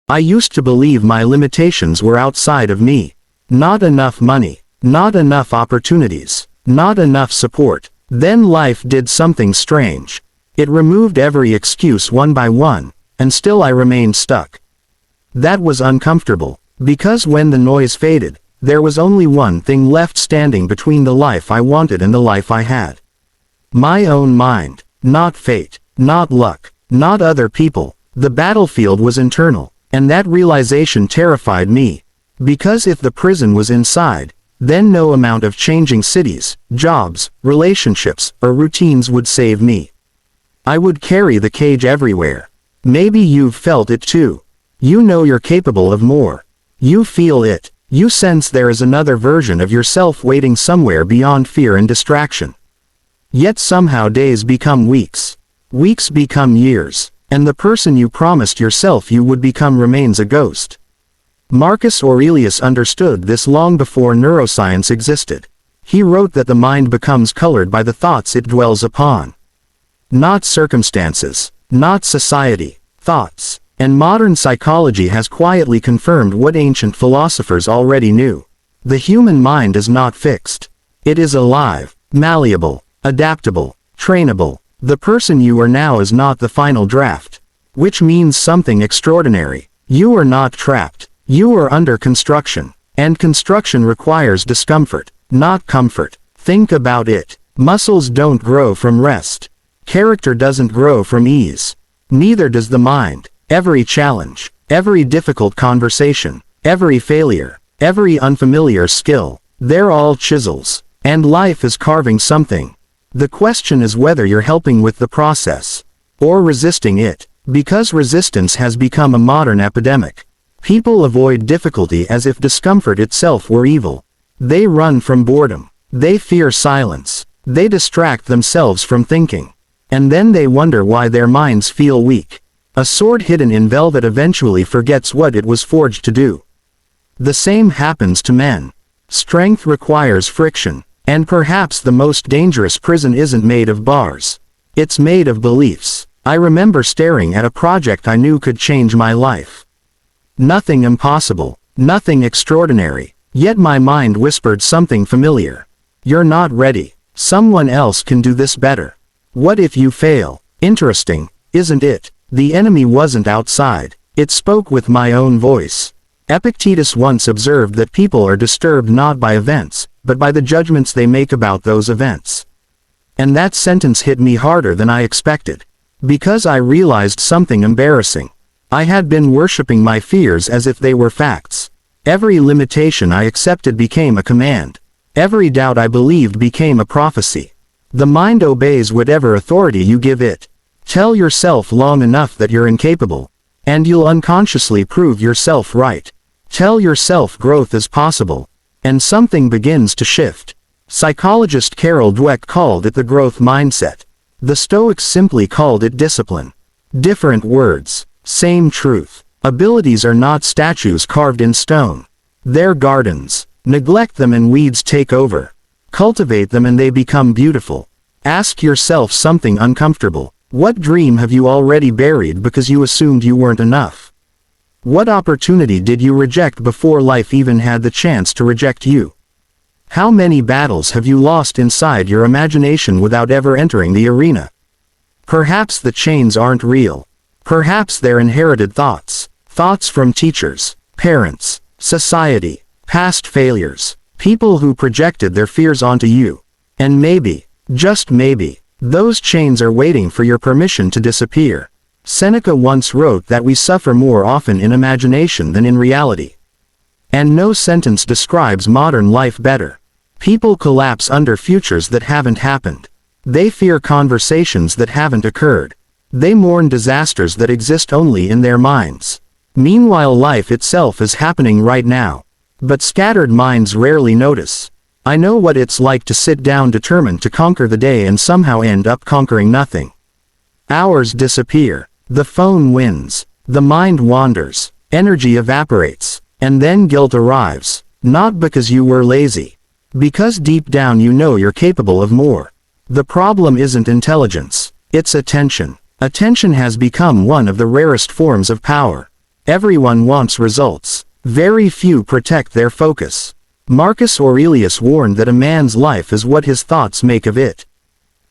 I used to believe my limitations were outside of me. Not enough money, not enough opportunities, not enough support. Then life did something strange. It removed every excuse one by one, and still I remained stuck. That was uncomfortable, because when the noise faded, there was only one thing left standing between the life I wanted and the life I had. My own mind. Not fate, not luck, not other people. The battlefield was internal, and that realization terrified me. Because if the prison was inside, then no amount of changing cities, jobs, relationships, or routines would save me. I would carry the cage everywhere. Maybe you've felt it too. You know you're capable of more. You feel it. You sense there is another version of yourself waiting somewhere beyond fear and distraction. Yet somehow days become weeks. Weeks become years, and the person you promised yourself you would become remains a ghost. Marcus Aurelius understood this long before neuroscience existed. He wrote that the mind becomes colored by the thoughts it dwells upon. Not circumstances, not society, thoughts. And modern psychology has quietly confirmed what ancient philosophers already knew. The human mind is not fixed. It is alive, malleable, adaptable, trainable. The person you are now is not the final draft. Which means something extraordinary. You are not trapped. You are under construction. And construction requires discomfort, not comfort. Think about it. Muscles don't grow from rest. Character doesn't grow from ease. Neither does the mind. Every challenge, every difficult conversation, every failure, every unfamiliar skill, they're all chisels. And life is carving something. The question is whether you're helping with the process, or resisting it, because resistance has become a modern epidemic. People avoid difficulty as if discomfort itself were evil. They run from boredom. They fear silence. They distract themselves from thinking. And then they wonder why their minds feel weak. A sword hidden in velvet eventually forgets what it was forged to do. The same happens to men. Strength requires friction. And perhaps the most dangerous prison isn't made of bars. It's made of beliefs. I remember staring at a project I knew could change my life. Nothing impossible, nothing extraordinary, yet my mind whispered something familiar. You're not ready. Someone else can do this better. What if you fail? Interesting, isn't it? The enemy wasn't outside. It spoke with my own voice. Epictetus once observed that people are disturbed not by events, but by the judgments they make about those events. And that sentence hit me harder than I expected. Because I realized something embarrassing. I had been worshipping my fears as if they were facts. Every limitation I accepted became a command. Every doubt I believed became a prophecy. The mind obeys whatever authority you give it. Tell yourself long enough that you're incapable, and you'll unconsciously prove yourself right. Tell yourself growth is possible, and something begins to shift. Psychologist Carol Dweck called it the growth mindset. The Stoics simply called it discipline. Different words, same truth. Abilities are not statues carved in stone. They're gardens. Neglect them and weeds take over. Cultivate them and they become beautiful. Ask yourself something uncomfortable. What dream have you already buried because you assumed you weren't enough? What opportunity did you reject before life even had the chance to reject you? How many battles have you lost inside your imagination without ever entering the arena? Perhaps the chains aren't real. Perhaps they're inherited thoughts. Thoughts from teachers, parents, society, past failures, people who projected their fears onto you. And maybe, just maybe, those chains are waiting for your permission to disappear. Seneca once wrote that we suffer more often in imagination than in reality. And no sentence describes modern life better. People collapse under futures that haven't happened. They fear conversations that haven't occurred. They mourn disasters that exist only in their minds. Meanwhile, life itself is happening right now. But scattered minds rarely notice. I know what it's like to sit down determined to conquer the day and somehow end up conquering nothing. Hours disappear. The phone wins. The mind wanders. Energy evaporates. And then guilt arrives. Not because you were lazy. Because deep down you know you're capable of more. The problem isn't intelligence. It's attention. Attention has become one of the rarest forms of power. Everyone wants results. Very few protect their focus. Marcus Aurelius warned that a man's life is what his thoughts make of it.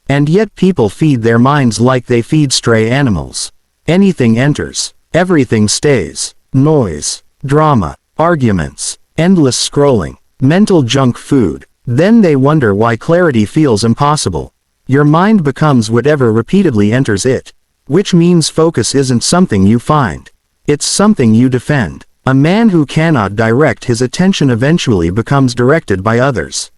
And yet people feed their minds like they feed stray animals. Anything enters. Everything stays. Noise, drama, arguments, endless scrolling, mental junk food. Then they wonder why clarity feels impossible. Your mind becomes whatever repeatedly enters it. Which means focus isn't something you find. It's something you defend. A man who cannot direct his attention eventually becomes directed by others.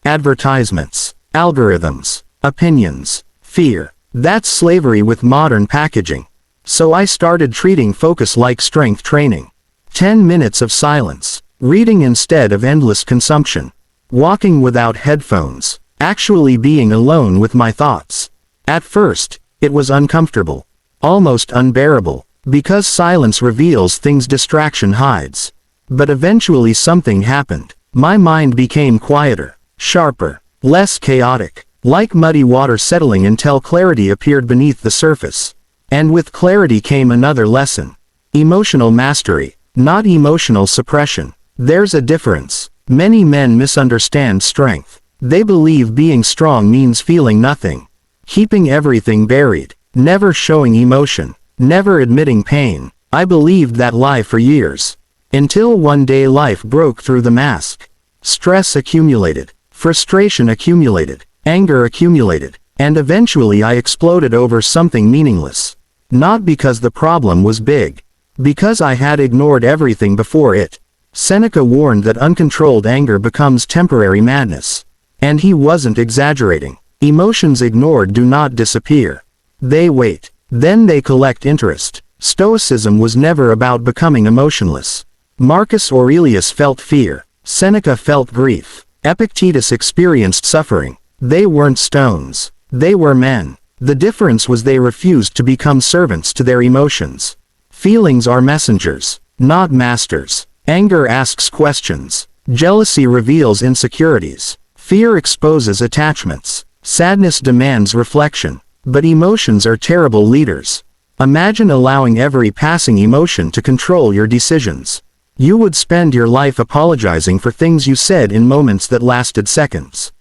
Advertisements, algorithms, opinions, fear. That's slavery with modern packaging. So I started treating focus like strength training. 10 minutes of silence. Reading instead of endless consumption. Walking without headphones. Actually being alone with my thoughts. At first, it was uncomfortable. Almost unbearable. Because silence reveals things distraction hides. But eventually something happened. My mind became quieter, sharper, less chaotic. Like muddy water settling until clarity appeared beneath the surface. And with clarity came another lesson. Emotional mastery, not emotional suppression. There's a difference. Many men misunderstand strength. They believe being strong means feeling nothing. Keeping everything buried. Never showing emotion. Never admitting pain. I believed that lie for years. Until one day life broke through the mask. Stress accumulated. Frustration accumulated. Anger accumulated. And eventually I exploded over something meaningless. Not because the problem was big. Because I had ignored everything before it. Seneca warned that uncontrolled anger becomes temporary madness. And he wasn't exaggerating. Emotions ignored do not disappear. They wait. Then they collect interest. Stoicism was never about becoming emotionless. Marcus Aurelius felt fear. Seneca felt grief. Epictetus experienced suffering. They weren't stones. They were men. The difference was they refused to become servants to their emotions. Feelings are messengers, not masters. Anger asks questions. Jealousy reveals insecurities. Fear exposes attachments. Sadness demands reflection. But emotions are terrible leaders. Imagine allowing every passing emotion to control your decisions. You would spend your life apologizing for things you said in moments that lasted seconds.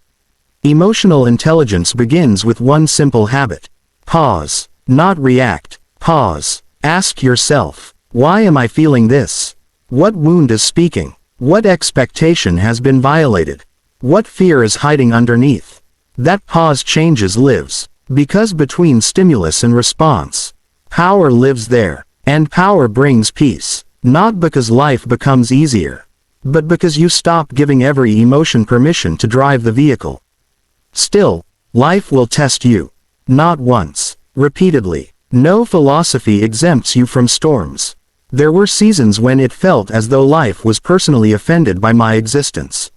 Emotional intelligence begins with one simple habit. Pause. Not react. Pause. Ask yourself, why am I feeling this? What wound is speaking? What expectation has been violated? What fear is hiding underneath? That pause changes lives. Because between stimulus and response, power lives there. And power brings peace. Not because life becomes easier, but because you stop giving every emotion permission to drive the vehicle. Still, life will test you. Not once, repeatedly. No philosophy exempts you from storms. There were seasons when it felt as though life was personally offended by my existence.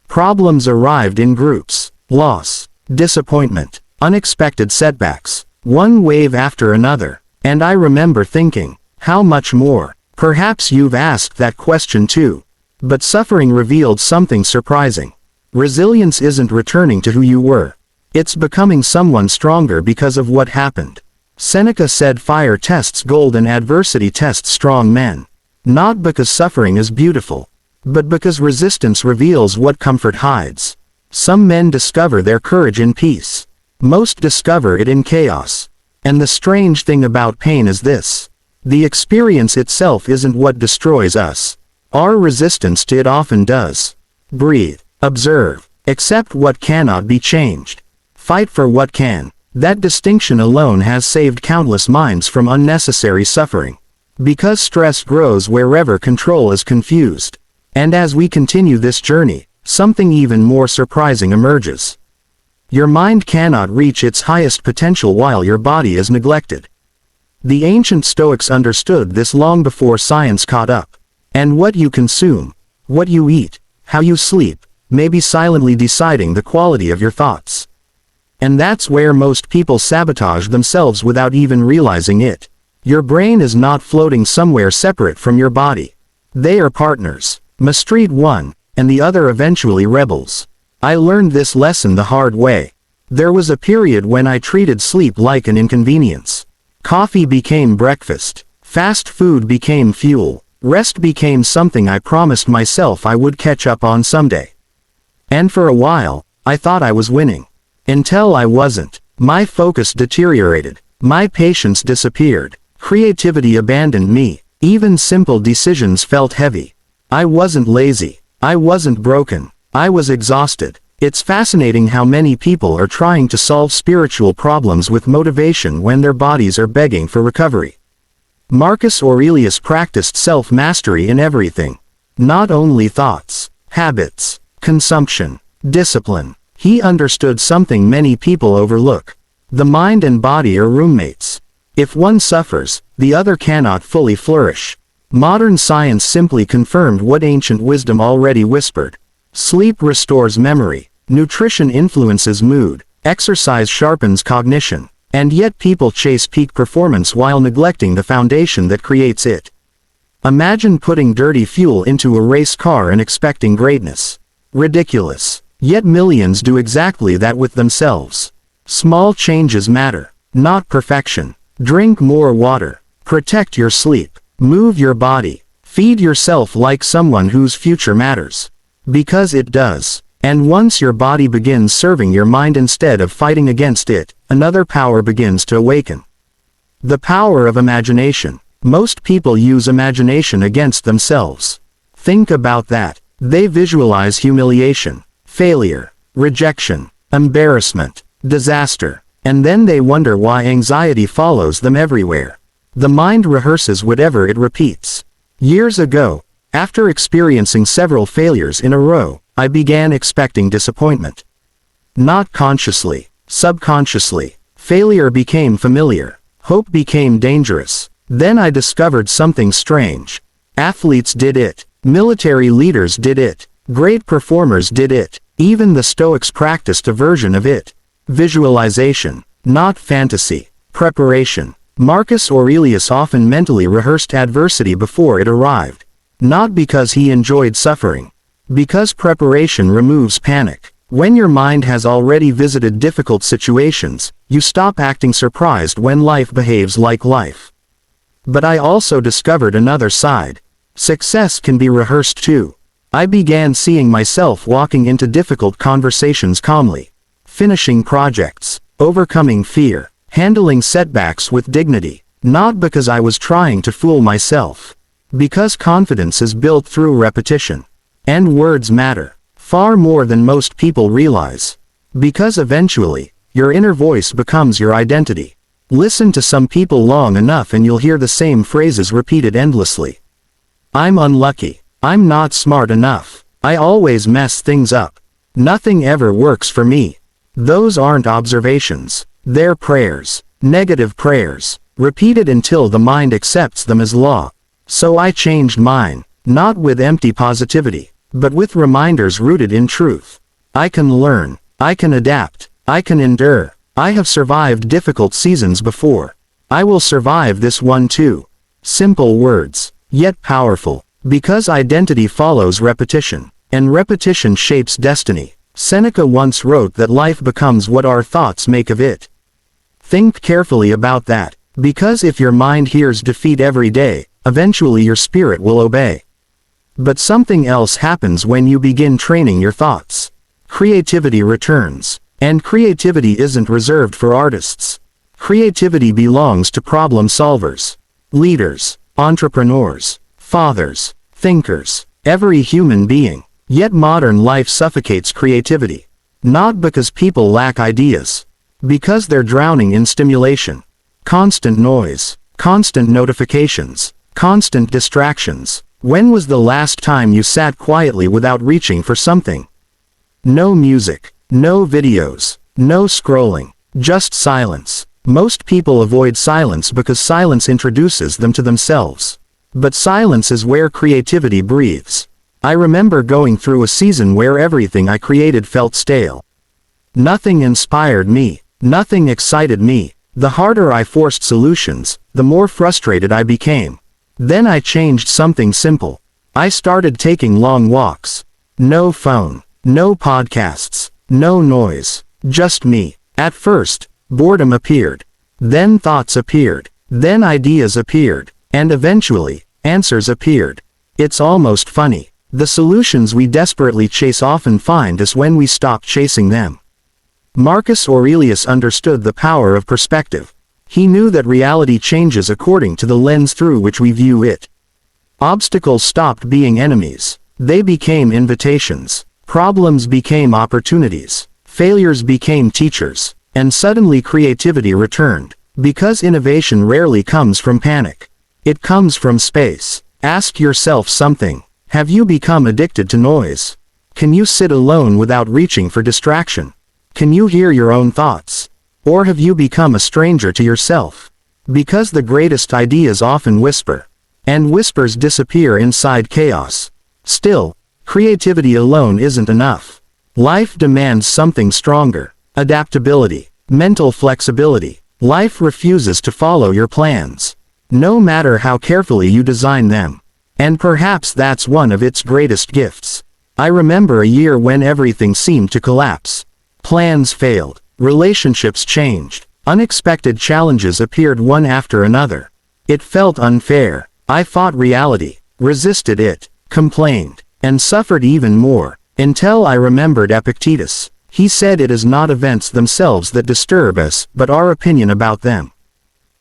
Problems arrived in groups. Loss, disappointment, unexpected setbacks, one wave after another. And I remember thinking, how much more? Perhaps you've asked that question too. But suffering revealed something surprising. Resilience isn't returning to who you were. It's becoming someone stronger because of what happened. Seneca said fire tests gold and adversity tests strong men. Not because suffering is beautiful, but because resistance reveals what comfort hides. Some men discover their courage in peace. Most discover it in chaos. And the strange thing about pain is this. The experience itself isn't what destroys us. Our resistance to it often does. Breathe. Observe. Accept what cannot be changed. Fight for what can. That distinction alone has saved countless minds from unnecessary suffering. Because stress grows wherever control is confused. And as we continue this journey, something even more surprising emerges. Your mind cannot reach its highest potential while your body is neglected. The ancient Stoics understood this long before science caught up. And what you consume, what you eat, how you sleep, may be silently deciding the quality of your thoughts. And that's where most people sabotage themselves without even realizing it. Your brain is not floating somewhere separate from your body. They are partners, mistreat one, and the other eventually rebels. I learned this lesson the hard way. There was a period when I treated sleep like an inconvenience. Coffee became breakfast. Fast food became fuel. Rest became something I promised myself I would catch up on someday. And for a while, I thought I was winning. Until I wasn't. My focus deteriorated. My patience disappeared. Creativity abandoned me. Even simple decisions felt heavy. I wasn't lazy. I wasn't broken. I was exhausted. It's fascinating how many people are trying to solve spiritual problems with motivation when their bodies are begging for recovery. Marcus Aurelius practiced self-mastery in everything. Not only thoughts, habits, consumption, discipline. He understood something many people overlook. The mind and body are roommates. If one suffers, the other cannot fully flourish. Modern science simply confirmed what ancient wisdom already whispered. Sleep restores memory. Nutrition influences mood. Exercise sharpens cognition. And yet people chase peak performance while neglecting the foundation that creates it. Imagine putting dirty fuel into a race car and expecting greatness. Ridiculous. Yet millions do exactly that with themselves. Small changes matter, not perfection. Drink more water. Protect your sleep. Move your body. Feed yourself like someone whose future matters. Because it does. And once your body begins serving your mind instead of fighting against it, another power begins to awaken. The power of imagination. Most people use imagination against themselves. Think about that. They visualize humiliation, failure, rejection, embarrassment, disaster, and then they wonder why anxiety follows them everywhere. The mind rehearses whatever it repeats. Years ago, after experiencing several failures in a row, I began expecting disappointment. Not consciously, subconsciously. Failure became familiar. Hope became dangerous. Then I discovered something strange. Athletes did it. Military leaders did it. Great performers did it. Even the Stoics practiced a version of it. Visualization, not fantasy. Preparation. Marcus Aurelius often mentally rehearsed adversity before it arrived. Not because he enjoyed suffering. Because preparation removes panic. When your mind has already visited difficult situations, you stop acting surprised when life behaves like life. But I also discovered another side. Success can be rehearsed too. I began seeing myself walking into difficult conversations calmly. Finishing projects, overcoming fear, handling setbacks with dignity. Not because I was trying to fool myself. Because confidence is built through repetition. And words matter, far more than most people realize. Because eventually, your inner voice becomes your identity. Listen to some people long enough and you'll hear the same phrases repeated endlessly. I'm unlucky. I'm not smart enough. I always mess things up. Nothing ever works for me. Those aren't observations. They're prayers. Negative prayers. Repeated until the mind accepts them as law. So I changed mine. Not with empty positivity, but with reminders rooted in truth. I can learn. I can adapt. I can endure. I have survived difficult seasons before. I will survive this one too. Simple words, yet powerful. Because identity follows repetition, and repetition shapes destiny. Seneca once wrote that life becomes what our thoughts make of it. Think carefully about that, because if your mind hears defeat every day, eventually your spirit will obey. But something else happens when you begin training your thoughts. Creativity returns. And creativity isn't reserved for artists. Creativity belongs to problem solvers, leaders, entrepreneurs, fathers, thinkers, every human being. Yet modern life suffocates creativity. Not because people lack ideas. Because they're drowning in stimulation. Constant noise, constant notifications, constant distractions. When was the last time you sat quietly without reaching for something? No music, no videos, no scrolling, just silence. Most people avoid silence because silence introduces them to themselves. But silence is where creativity breathes. I remember going through a season where everything I created felt stale. Nothing inspired me, nothing excited me. The harder I forced solutions, the more frustrated I became. Then I changed something simple. I started taking long walks. No phone, no podcasts, no noise, just me. At first, boredom appeared. Then thoughts appeared. Then ideas appeared. And eventually, answers appeared. It's almost funny. The solutions we desperately chase often find us when we stop chasing them. Marcus Aurelius understood the power of perspective. He knew that reality changes according to the lens through which we view it. Obstacles stopped being enemies. They became invitations. Problems became opportunities. Failures became teachers. And suddenly creativity returned. Because innovation rarely comes from panic. It comes from space. Ask yourself something. Have you become addicted to noise? Can you sit alone without reaching for distraction? Can you hear your own thoughts? Or have you become a stranger to yourself? Because the greatest ideas often whisper. And whispers disappear inside chaos. Still, creativity alone isn't enough. Life demands something stronger. Adaptability. Mental flexibility. Life refuses to follow your plans. No matter how carefully you design them. And perhaps that's one of its greatest gifts. I remember a year when everything seemed to collapse. Plans failed. Relationships changed. Unexpected challenges appeared one after another. It felt unfair. I fought reality, resisted it, complained, and suffered even more, until I remembered Epictetus. He said it is not events themselves that disturb us, but our opinion about them.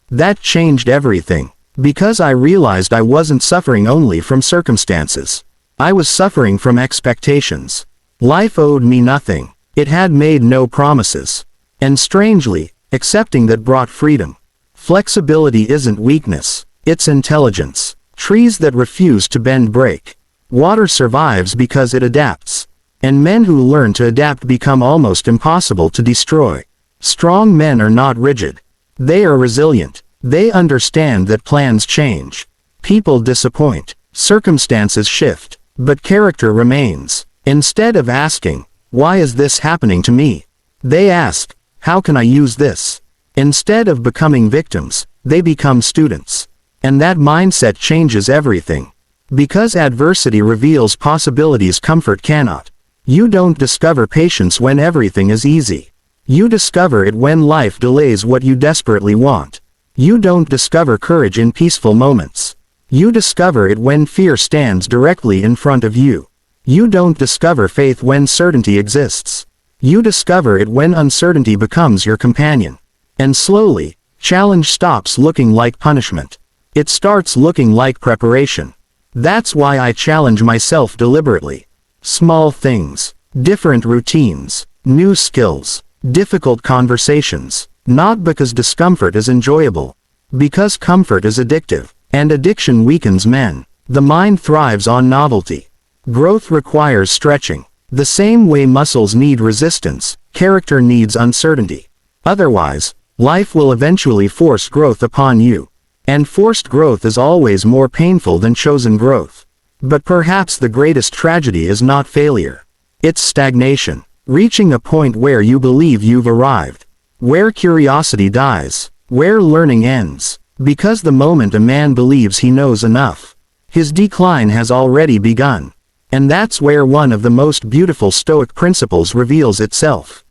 That changed everything, because I realized I wasn't suffering only from circumstances. I was suffering from expectations. Life owed me nothing. It had made no promises. And strangely, accepting that brought freedom. Flexibility isn't weakness, it's intelligence. Trees that refuse to bend break. Water survives because it adapts. And men who learn to adapt become almost impossible to destroy. Strong men are not rigid. They are resilient. They understand that plans change. People disappoint. Circumstances shift. But character remains. Instead of asking, "Why is this happening to me?" they ask, "How can I use this?" Instead of becoming victims, they become students. And that mindset changes everything. Because adversity reveals possibilities comfort cannot. You don't discover patience when everything is easy. You discover it when life delays what you desperately want. You don't discover courage in peaceful moments. You discover it when fear stands directly in front of you. You don't discover faith when certainty exists. You discover it when uncertainty becomes your companion. And slowly, challenge stops looking like punishment. It starts looking like preparation. That's why I challenge myself deliberately. Small things, different routines, new skills, difficult conversations. Not because discomfort is enjoyable. Because comfort is addictive. And addiction weakens men. The mind thrives on novelty. Growth requires stretching. The same way muscles need resistance, character needs uncertainty. Otherwise, life will eventually force growth upon you. And forced growth is always more painful than chosen growth. But perhaps the greatest tragedy is not failure. It's stagnation. Reaching a point where you believe you've arrived. Where curiosity dies. Where learning ends. Because the moment a man believes he knows enough, his decline has already begun. And that's where one of the most beautiful Stoic principles reveals itself.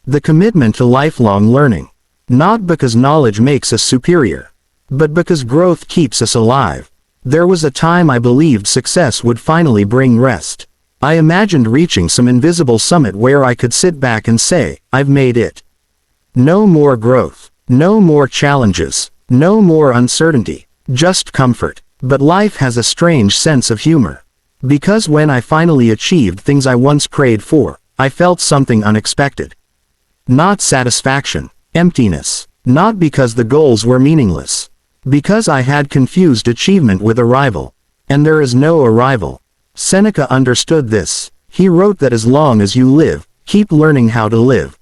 The commitment to lifelong learning. Not because knowledge makes us superior, but because growth keeps us alive. There was a time I believed success would finally bring rest. I imagined reaching some invisible summit where I could sit back and say, "I've made it." No more growth. No more challenges. No more uncertainty. Just comfort. But life has a strange sense of humor. Because when I finally achieved things I once prayed for, I felt something unexpected. Not satisfaction. Emptiness. Not because the goals were meaningless. Because I had confused achievement with arrival. And there is no arrival. Seneca understood this. He wrote that as long as you live, keep learning how to live.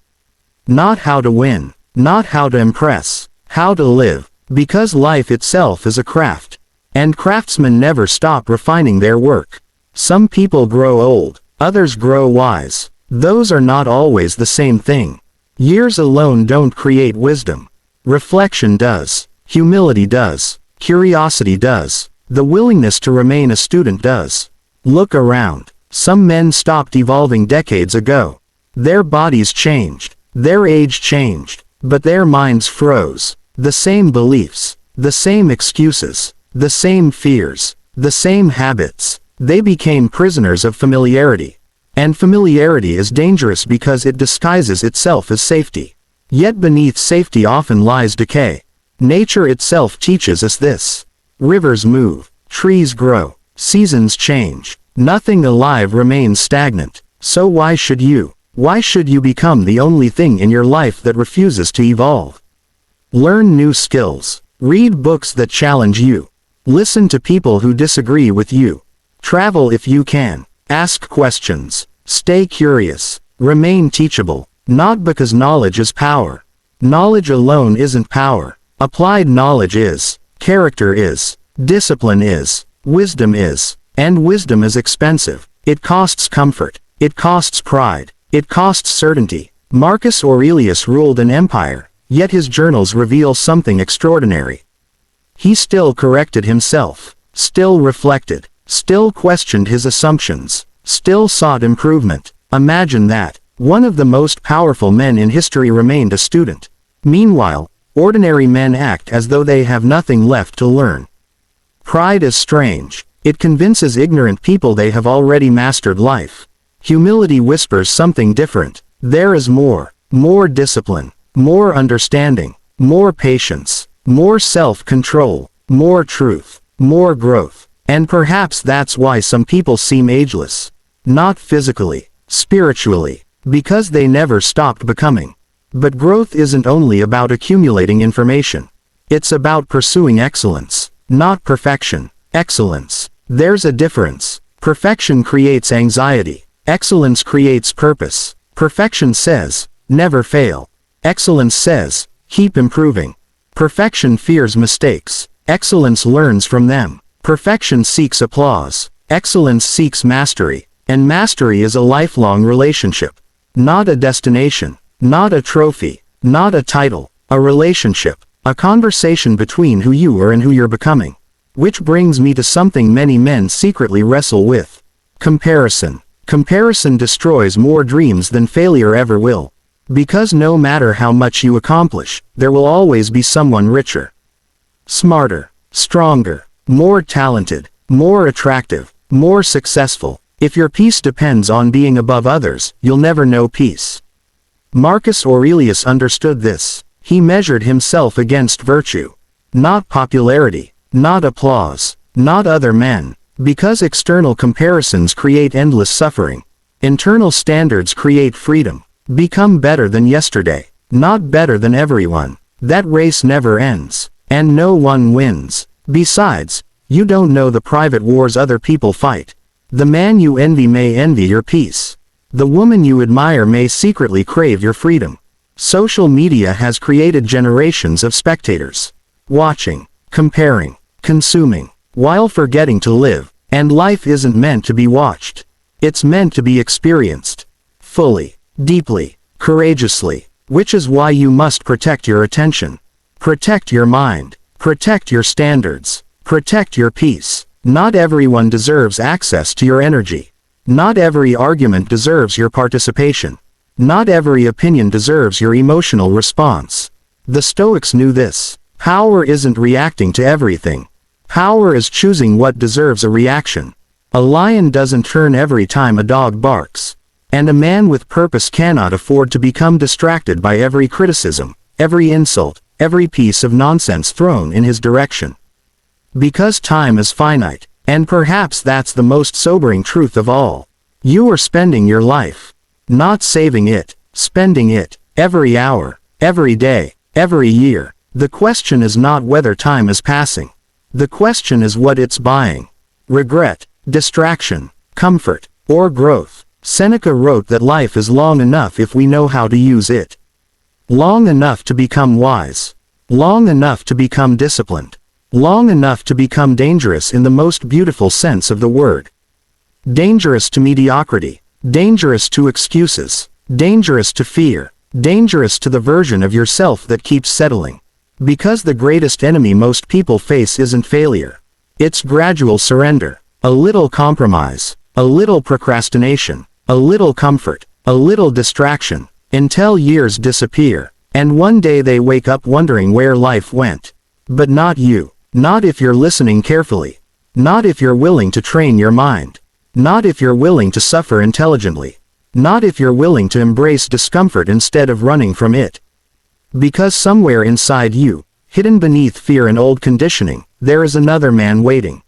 Not how to win. Not how to impress. How to live. Because life itself is a craft. And craftsmen never stop refining their work. Some people grow old, others grow wise. Those are not always the same thing. Years alone don't create wisdom. Reflection does. Humility does. Curiosity does. The willingness to remain a student does. Look around. Some men stopped evolving decades ago. Their bodies changed. Their age changed. But their minds froze. The same beliefs. The same excuses. the same fears, the same habits. They became prisoners of familiarity. And familiarity is dangerous because it disguises itself as safety. Yet beneath safety often lies decay. Nature itself teaches us this. Rivers move, trees grow, seasons change. Nothing alive remains stagnant. So why should you? Why should you become the only thing in your life that refuses to evolve? Learn new skills. Read books that challenge you. Listen to people who disagree with you. Travel if you can. Ask questions. Stay curious. Remain teachable. Not because knowledge is power. Knowledge alone isn't power. Applied knowledge is. Character is. Discipline is. Wisdom is. And wisdom is expensive. It costs comfort. It costs pride. It costs certainty. Marcus Aurelius ruled an empire, yet his journals reveal something extraordinary. He still corrected himself. Still reflected. Still questioned his assumptions. Still sought improvement. Imagine that. One of the most powerful men in history remained a student. Meanwhile, ordinary men act as though they have nothing left to learn. Pride is strange. It convinces ignorant people they have already mastered life. Humility whispers something different. There is more. More discipline. More understanding. More patience. More self-control. More truth. More growth. And perhaps that's why some people seem ageless. Not physically. Spiritually. Because they never stopped becoming. But growth isn't only about accumulating information. It's about pursuing excellence. Not perfection. Excellence. There's a difference. Perfection creates anxiety. Excellence creates purpose. Perfection says, never fail. Excellence says, keep improving. Perfection fears mistakes. Excellence learns from them. Perfection seeks applause. Excellence seeks mastery. And mastery is a lifelong relationship. Not a destination. Not a trophy. Not a title. A relationship. A conversation between who you are and who you're becoming. Which brings me to something many men secretly wrestle with. Comparison. Comparison destroys more dreams than failure ever will. Because no matter how much you accomplish, there will always be someone richer, smarter, stronger, more talented, more attractive, more successful. If your peace depends on being above others, you'll never know peace. Marcus Aurelius understood this. He measured himself against virtue. Not popularity. Not applause. Not other men. Because external comparisons create endless suffering. Internal standards create freedom. Become better than yesterday. Not better than everyone. That race never ends. And no one wins. Besides, you don't know the private wars other people fight. The man you envy may envy your peace. The woman you admire may secretly crave your freedom. Social media has created generations of spectators. Watching, comparing, consuming, while forgetting to live. And life isn't meant to be watched. It's meant to be experienced. Fully, deeply, courageously. Which is why you must protect your attention. Protect your mind. Protect your standards. Protect your peace. Not everyone deserves access to your energy. Not every argument deserves your participation. Not every opinion deserves your emotional response. The Stoics knew this. Power isn't reacting to everything. Power is choosing what deserves a reaction. A lion doesn't turn every time a dog barks. And a man with purpose cannot afford to become distracted by every criticism, every insult, every piece of nonsense thrown in his direction. Because time is finite, and perhaps that's the most sobering truth of all. You are spending your life. Not saving it, spending it, every hour, every day, every year. The question is not whether time is passing. The question is what it's buying. Regret, distraction, comfort, or growth. Seneca wrote that life is long enough if we know how to use it. Long enough to become wise. Long enough to become disciplined. Long enough to become dangerous in the most beautiful sense of the word. Dangerous to mediocrity. Dangerous to excuses. Dangerous to fear. Dangerous to the version of yourself that keeps settling. Because the greatest enemy most people face isn't failure. It's gradual surrender. A little compromise. A little procrastination. A little comfort. A little distraction. Until years disappear. And one day they wake up wondering where life went. But not you. Not if you're listening carefully. Not if you're willing to train your mind. Not if you're willing to suffer intelligently. Not if you're willing to embrace discomfort instead of running from it. Because somewhere inside you, hidden beneath fear and old conditioning, there is another man waiting.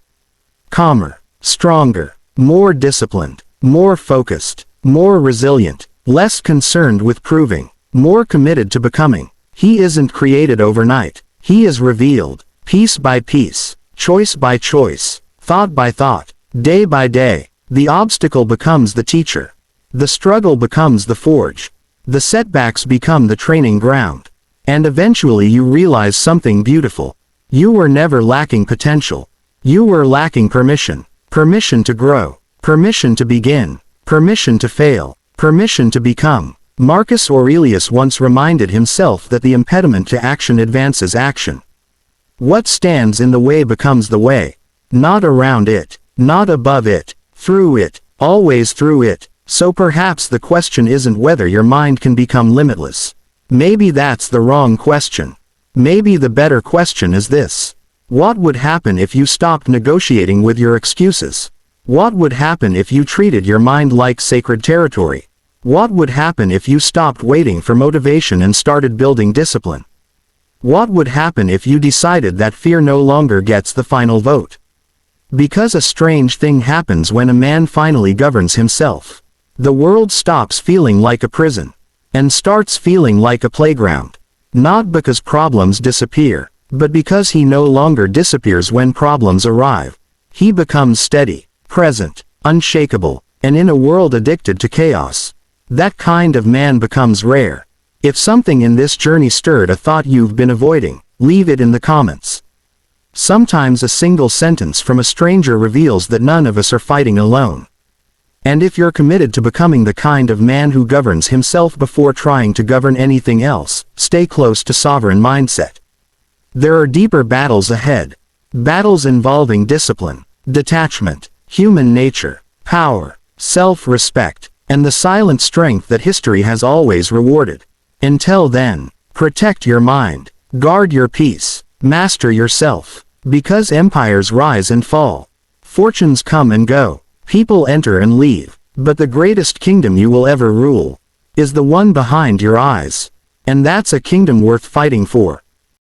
Calmer, stronger, more disciplined, more focused, more resilient, less concerned with proving, more committed to becoming. He isn't created overnight. He is revealed, piece by piece, choice by choice, thought by thought, day by day. The obstacle becomes the teacher. The struggle becomes the forge. The setbacks become the training ground. And eventually you realize something beautiful. You were never lacking potential. You were lacking permission. Permission to grow. Permission to begin. Permission to fail. Permission to become. Marcus Aurelius once reminded himself that the impediment to action advances action. What stands in the way becomes the way. Not around it. Not above it. Through it. Always through it. So perhaps the question isn't whether your mind can become limitless. Maybe that's the wrong question. Maybe the better question is this. What would happen if you stopped negotiating with your excuses? What would happen if you treated your mind like sacred territory? What would happen if you stopped waiting for motivation and started building discipline? What would happen if you decided that fear no longer gets the final vote? Because a strange thing happens when a man finally governs himself. The world stops feeling like a prison, and starts feeling like a playground. Not because problems disappear, but because he no longer disappears when problems arrive. He becomes steady, present, unshakable, and in a world addicted to chaos. That kind of man becomes rare. If something in this journey stirred a thought you've been avoiding, leave it in the comments. Sometimes a single sentence from a stranger reveals that none of us are fighting alone. And if you're committed to becoming the kind of man who governs himself before trying to govern anything else, stay close to sovereign mindset. There are deeper battles ahead. Battles involving discipline, detachment, human nature, power, self-respect, and the silent strength that history has always rewarded. Until then, protect your mind, guard your peace, master yourself. Because empires rise and fall. Fortunes come and go. People enter and leave. But the greatest kingdom you will ever rule is the one behind your eyes. And that's a kingdom worth fighting for.